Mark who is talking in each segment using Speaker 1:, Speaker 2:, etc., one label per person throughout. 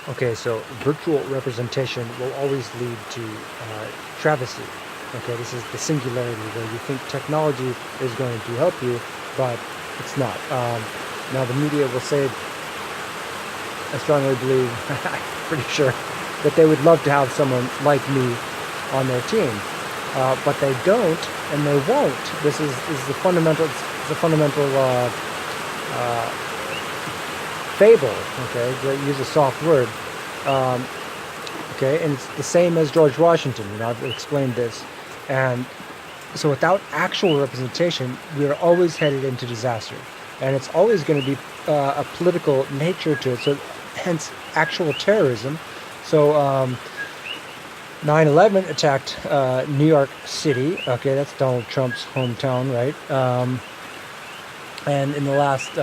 Speaker 1: Okay, so virtual representation will always lead to travesty. Okay, this is the singularity where you think technology is going to help you, but it's not. Now the media will say, I strongly believe, I'm pretty sure, that they would love to have someone like me on their team, but they don't, and they won't. This is the fundamental. It's a fundamental uh, fable. Okay, to use a soft word. Um, okay, and it's the same as George Washington. I've explained this, and so without actual representation, we are always headed into disaster, and it's always going to be a political nature to it. So, hence actual terrorism. So, 9/11 attacked New York City. Okay, that's Donald Trump's hometown, right? And in the last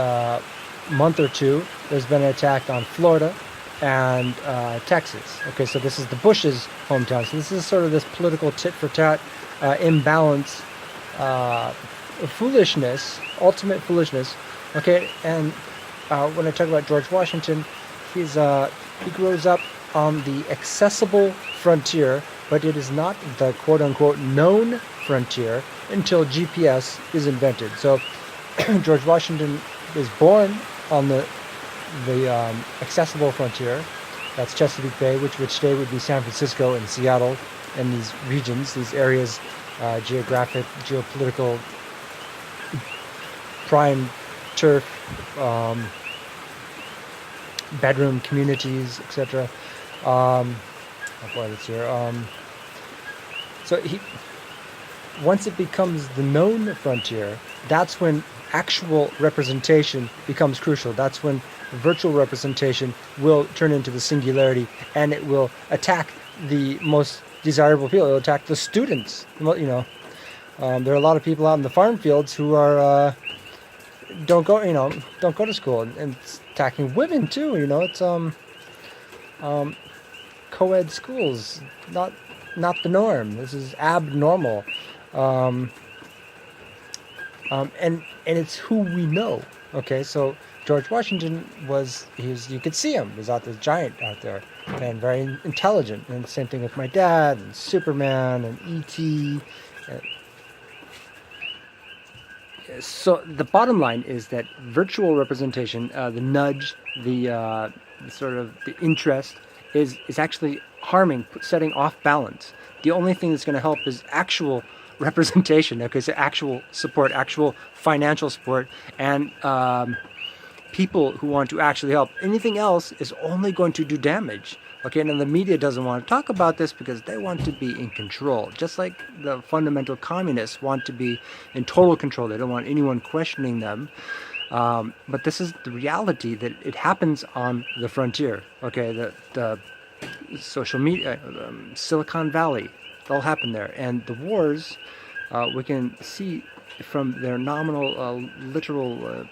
Speaker 1: month or two, there's been an attack on Florida and Texas. Okay, so this is the Bush's hometown. So this is sort of this political tit for tat imbalance, foolishness, ultimate foolishness. Okay, and when I talk about George Washington, he grows up on the accessible frontier, but it is not the quote unquote known frontier until GPS is invented. So George Washington was born on the accessible frontier. That's Chesapeake Bay, which today would be San Francisco and Seattle, and these regions, these areas, geographic, geopolitical, prime turf, bedroom communities, etc. How far that's here. So once it becomes the known frontier, that's when actual representation becomes crucial. That's when virtual representation will turn into the singularity, and it will attack the most desirable people. It'll attack the students. There are a lot of people out in the farm fields who are don't go to school, and it's attacking women too. It's co-ed schools, not the norm. This is abnormal. And it's who we know. Okay, so George Washington you could see him. He was this giant out there, and very intelligent. And the same thing with my dad, and Superman, and E.T. So the bottom line is that virtual representation, the nudge, the sort of the interest, is actually harming, setting off balance. The only thing that's going to help is actual representation. Okay, so actual support, actual financial support, and people who want to actually help. Anything else is only going to do damage. Okay, and the media doesn't want to talk about this because they want to be in control. Just like the fundamental communists want to be in total control. They don't want anyone questioning them. But this is the reality, that it happens on the frontier. Okay, the social media, Silicon Valley, it all happened there. And the wars, we can see from their nominal, literal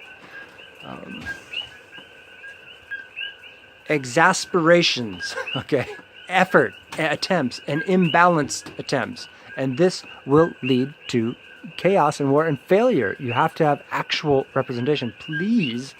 Speaker 1: exasperations, okay, effort, attempts, and imbalanced attempts. And this will lead to chaos and war and failure. You have to have actual representation. Please,